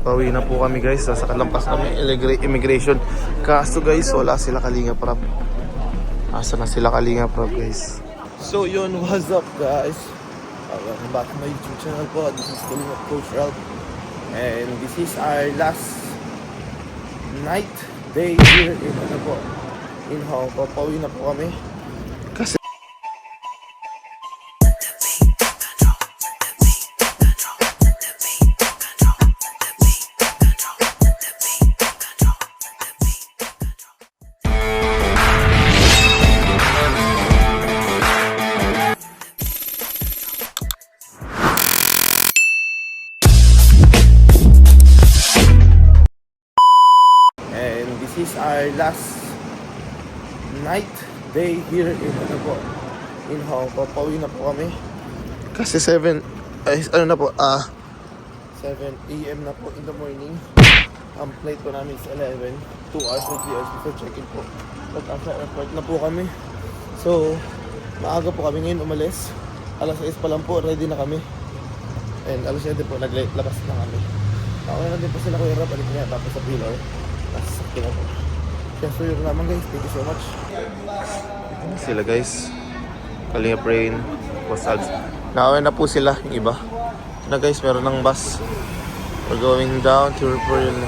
Pauwi na po kami guys, nasa kalampas kami immigration. Kaso guys, wala sila Kalinga Prab. Asa na sila Kalinga Prab guys. So yun, what's up guys? Welcome back to my YouTube channel po. This is Kalinga Coach Ralph. And this is our last night, day here in Hong Kong. Pauwi na po kami. Kasi this is our last night, day here in Hong Kong. Pauwi na po kami. Kasi 7 AM na po in the morning. Ang flight po namin is 11, 2 hours or 3 hours before check-in po. But after airport na po kami. So, maaga po kami ngayon umalis. Alas 6 pa lang po, ready na kami. And alas 7 po, naglabas na kami. Ako na din po sila Kuya Rap, alit niya tapos sa pillar. Tapos sakit na po. Kaya so yun naman guys, thank you so much. Sila guys, Kalinga Brain, Boss Alds. Naaway na po sila, yung iba. Na guys, meron ng bus. We're going down to Royal.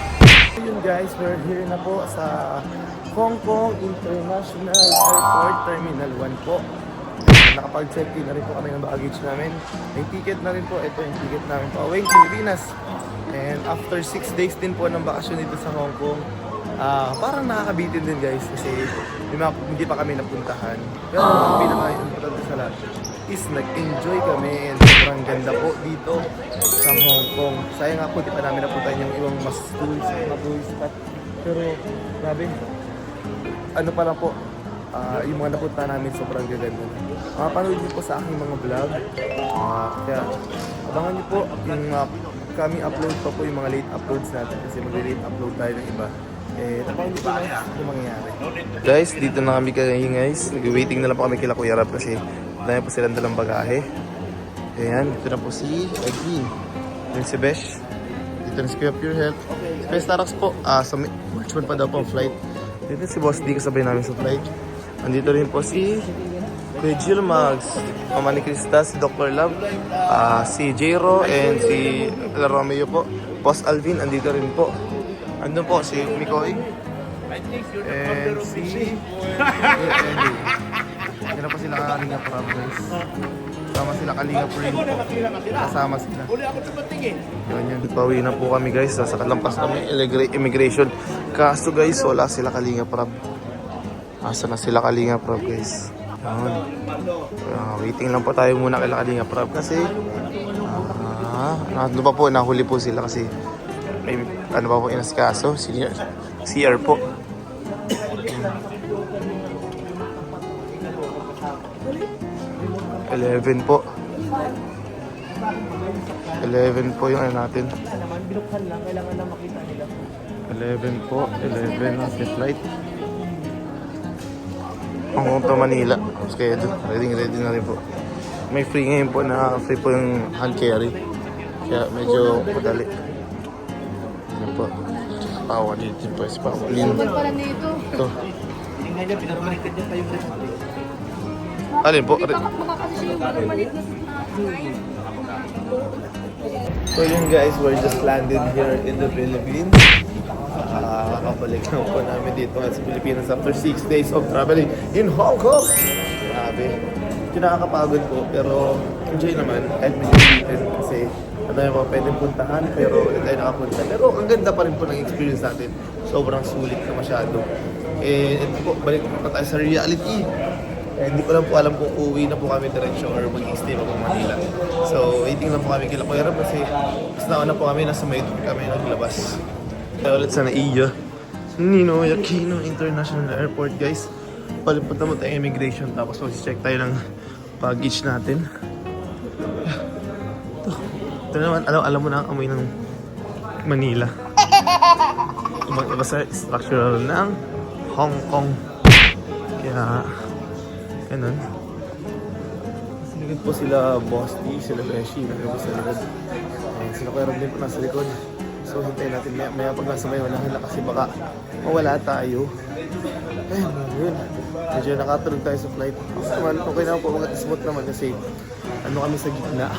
Yun guys, we're here na po sa Hong Kong International Airport Terminal 1 po. Nakapag-check-in na rin po kami ng baggage namin. May ticket na rin po. Ito yung ticket namin po away Pilipinas. And after 6 days din po ng bakasyon dito sa Hong Kong, parang nakakabitin din guys kasi hindi pa kami napuntahan. Pero ang pinaka-importante sa lahat is nag-enjoy kami and sobrang ganda po dito sa Hong Kong. Sayang nga po di pa namin napuntahan yung ibang mas tourist spot. Pero grabe, ano pa lang po, yung mga napunta namin sobrang gaganda. Panood niyo po sa aking mga vlog. Kaya abangan niyo po yung kami upload pa po yung mga late uploads natin kasi mag-late upload tayo ng iba. Tapos dito na yung mangyayari. Guys, dito na kami kayo guys. Nag-waiting na lang po kami kila Kuya Rap kasi dahil po silang dalang bagahe. Ayan, dito na po si Edwin. Dito si Besh. Dito na si Kuya Pure Health. Si Kuya Starax po, sa March 1 pa daw po ang flight. Dito si Boss D kasabay namin sa flight. Andito rin po si Kuya Jill Mags, Mama ni Krista, si Dr. Love, si Jero, and si Romeo po. Boss Alvin, andito rin po. Andun po si Mikoy. And si Andy. Yan na po sila Kalinga Prab guys. Kasama sila Kalinga Prab po. Kasama sila. Yun. Pauwi na po kami guys. Nasa kalampas kami immigration. Kaso guys, wala sila Kalinga Prab. Asa na sila Kalinga Prab guys. Waiting lang po tayo muna kay Kalinga Prab kasi ano pa po, nahuli po sila kasi may ano pa po inaskaso, CR po. Eleven po. 11 po yung ano natin. 11 po, 11 na si flight. Hong Kong to Manila. Schedule. Ready na rin po. May free ngayon po na free po yung hand carry. Kaya medyo madali. Yan po. Pawa dito po. Si Pawa Lin. Ito. Tingnan niya, pinapaliktad niya tayo. Alin po? So yun guys, we're just landed here in the Philippines. Kakabalik na po namin dito sa Pilipinas after 6 days of traveling in Hong Kong. Grabe. Nakakapagod po pero enjoy naman kahit medyo bitin kasi ano yung mga pwedeng puntahan pero hindi tayo nakapunta. Pero ang ganda pa rin po ng experience natin. Sobrang sulit na masyado. Ito po, balik na tayo sa reality. Hindi ko lang po alam kung uuwi na po kami diretsyo or mag-i-stay pa po Manila. So waiting lang po kami kila Kuya Rap kasi mas nauna po kami, nasa may kami naglabas. Kaya ulit sa Naiya Ninoy Aquino International Airport guys. Palipot naman tayo immigration tapos mag-check tayo ng baggage natin. Ito naman, alam mo na ang amoy ng Manila. Ibang iba sa structural ng Hong Kong. Kaya ganun. Sinigod po sila Boss D, sila Beshi, nagabos sa likod. Sila Kuya Rob din po nasa likod. So hintayin natin maya pag nasa may unahan na kasi baka mawala tayo. Ayun, yun. Medyo nakatulog tayo sa flight. Okay naman po, mga smooth naman kasi ano kami sa gitna.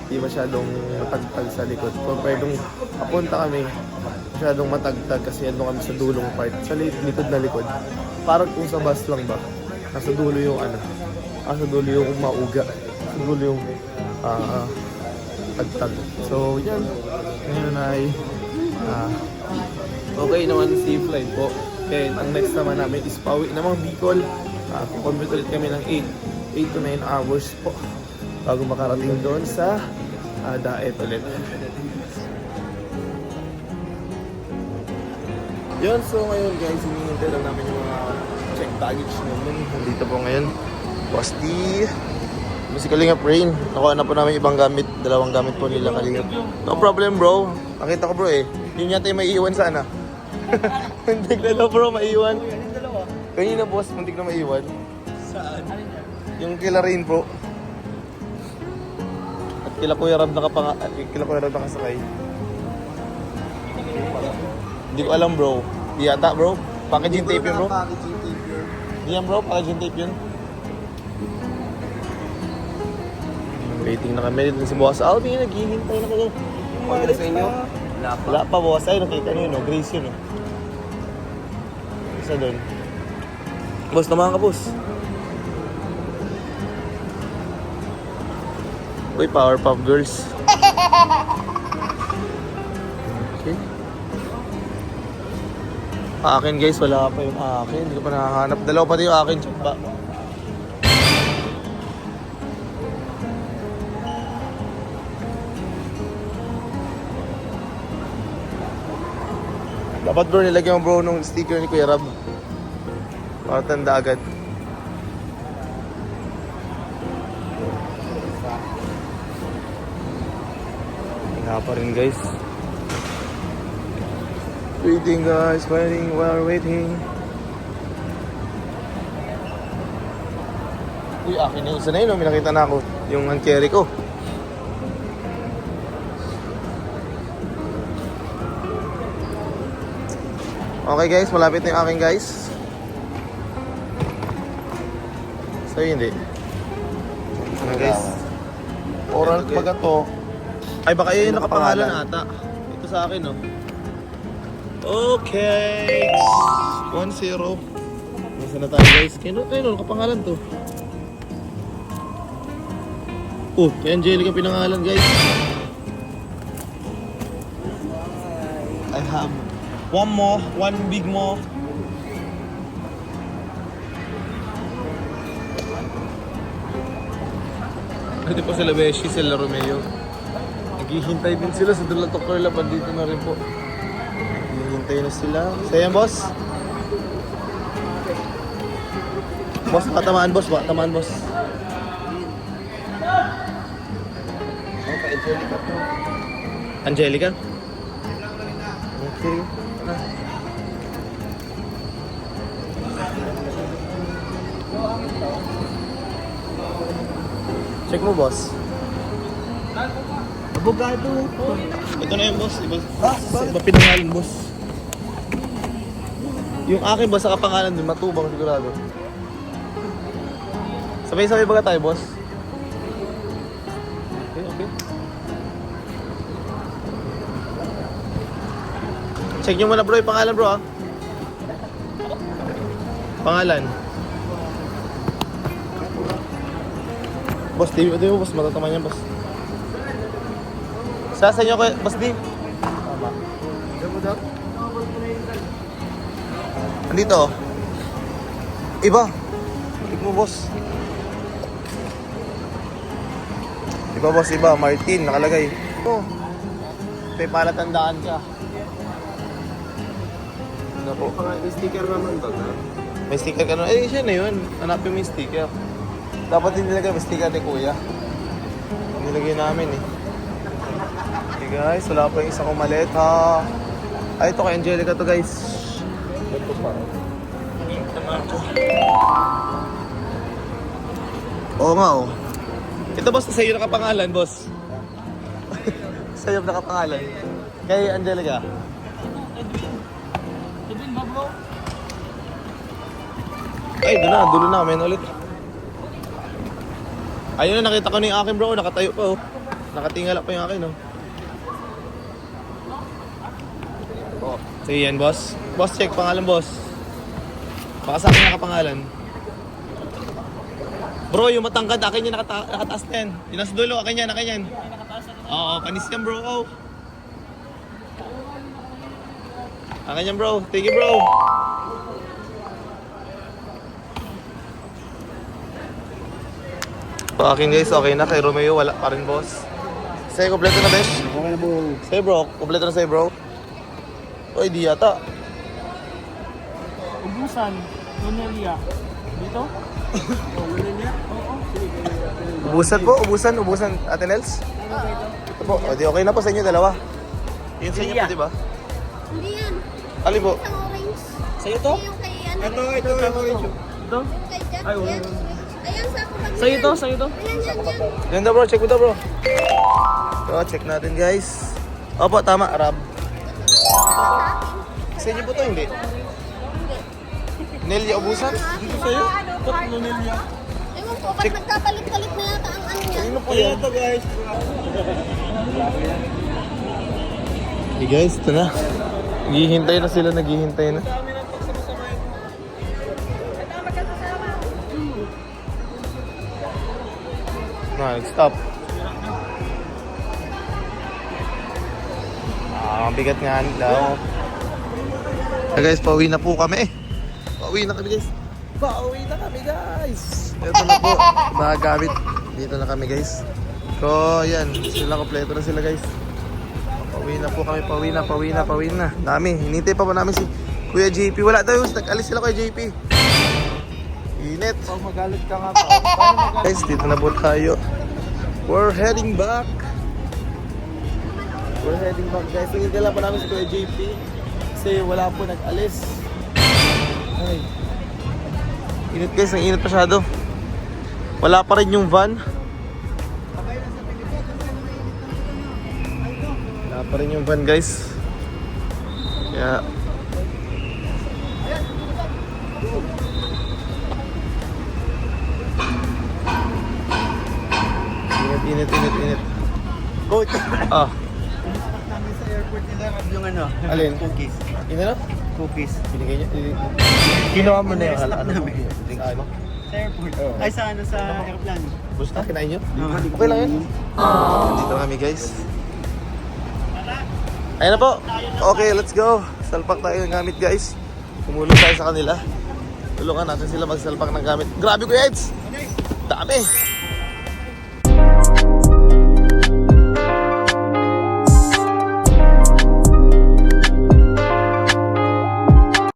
Hindi masyadong matagtag sa likod. Compared nung papunta kami, masyadong matagtag kasi ano kami sa dulong part. Sa likod na likod. Parang kung sa bus lang ba, nasa dulo yung ano, nasa dulo yung mauga. Nasa dulo yung tagtag. So, yan. Ngayon ay okay naman si flight po. Then, ang next naman namin is pauwi namang Bicol. Commute ulit kami ng 8 to 9 hours po bago makarating doon sa Daet ulit. Yun, so ngayon guys, hinihintay lang namin yung mga check baggage namin. Nandito po ngayon, Boss D. Si Kalingap Rain. Nakuha na po namin ibang gamit. Dalawang gamit po nila Kalingap. No problem bro. Nakita ko bro eh. Yun yata yung maiiwan sana. Muntik na daw bro, maiiwan. Kanina boss, muntik na maiiwan. Saan? Yung kila Rain po. At kila Kuya Rab nakasakay. Hindi ko alam bro. Di yata bro. Packaging tape yun bro. Di yan bro, packaging tape yun. Waiting na kami dito si Boss Alvin. Naghihintay na kayo. Ano sa inyo? Wala pa boss. Ay, nakita nyo yun. Grace yun. Isa doon. Boss, naman ka boss. Uy, Powerpuff Girls. Okay. Akin guys, wala pa yung akin. Hindi ko pa nakahanap. Dalawa pa din yung akin. Check ba? Dapat bro, nilagyan mo bro nung sticker ni Kuya Rab. Para tanda agad. Nga pa rin guys. Waiting guys, waiting, we're waiting. Uy, akin yung isa na yun, no? May nakita na ako. Yung hand-carry ko. Okay guys, malapit na yung akin guys. So hindi. Ano guys? Oral baga to. Ay baka yun yung nakapangalan ata. Ito sa akin no. Okay. 1-0. Nasa na tayo guys. Kaya nakapangalan to. Oh, kay Angelica pinangalan guys. I have one big mo. Ito po sila Beshi, sila Romeo. Naghihintay din sila sa Dula Tokerla. Dito na rin po. Naghihintay na sila. Sa'yo boss? Boss, baka tamaan boss. Baka tamaan boss. Okay, Angelica po. Angelica? Okay. Check mo, boss. Abogado. Ito na yung boss. Iba pinangalan, boss. Yung akin, boss, sa kapangalan dun, matubang sigurado. Sabay-sabay baga tayo, boss? Okay. Check nyo muna bro, yung pangalan bro Pangalan. Boss, di mo boss, matataman yan boss. Sasa nyo ko, boss di? Tama. Andito. Iba. Check mo boss. Iba boss, iba. Martin, nakalagay. Oh. May palatandaan ka. Ano po? May sticker naman ba? May sticker ka nun. Eh, siya na yun. Hanapin mo yung sticker. Dapat din nilagay, may sticker ni Kuya. Nilagay namin eh. Okay guys, wala pa yung isa kong malit ha. Ay, ito kay Angelica to guys. Ito pa. Oo nga oh. Ito boss, sa'yo nakapangalan boss. Sa'yo nakapangalan. Kay Angelica. Edwin ba bro? Ay, doon na. Dulo na. Amen ulit. Ayun na, nakita ko na yung akin bro. Nakatayo pa oh. Nakatingala pa yung akin oh. Oh. Sige yan boss. Boss, check pangalan boss. Baka sa akin nakapangalan. Bro, yung matangkad, akin yan nakataas na yan. Yung nasa dulo, akin yan, akin yan. Oo, panis yan bro. Oh. Akin yan bro. Thank you bro. Akin guys, okay na. Kay Romeo, wala pa rin boss. Sa'yo, kompleto na besh? Okay na bro. Sa'yo bro, kompleto na sa'yo bro. Oy, di yata. Ubusan. Nonelia. Dito? Ubusan, Ate Nels. Ito po, o di okay na po sa inyo dalawa. Yun sa inyo po, di ba? Hindi yan. Ali po. Isang orange. Sa'yo to? Yung kay ano. Ito, orange. Ito? Kay Jack. Ay, wala. Yan. Ayan, sa ako pag Sa'yo to? Sa'yo to? Ayan, yan. Ganda bro, check mo to bro. So, check natin guys. Opo, tama, Arab. Sa inyo po to, hindi? Nelia Ubusan? Dito sa'yo? Ba't Nonelia? Ewan ko, ba't nagkapalit-palit na yata ang ano yan? Sino po yan? Ito guys. Hey guys, ito na. Naghihintay na sila, naghihintay na. Nag-stop. Ang bigat nga nila. Hey guys, pauwi na po kami. Pauwi na kami guys. Pauwi na kami guys. Ito na po, mga gamit. Dito na kami guys. So, yan. Sila kompleto na sila guys. Pauwi na po kami, pauwi na. Dami, hinintay pa ba namin si Kuya JP? Wala tayo, nag-alis sila Kuya JP. Init. Pag magalit ka nga pa. Paano magalit? Guys, dito na po tayo. We're heading back. Guys, hinintay lang pa namin si Kuya JP. Kasi wala po nag-alis. Ay. Init guys, ang init masyado. Wala pa rin yung van. Wala pa rin yung van guys. Kaya init. Coach! Ah, Namin sa airport nila yung ano. Alin? Cookies. yun na? Cookies. Binigay niya? Ginawa mo na yung Stop ano? namin. Sa ano? Sa airport. Ay, sa ano, sa aeroplano. Basta, kinain nyo? Oo. Okay lang yun. Dito kami guys. Ayun na po. Okay, let's go. Salpak tayo ng gamit guys. Tumulong tayo sa kanila. Tulungan natin sila magsalpak ng gamit. Grabe ko Eds! Dami!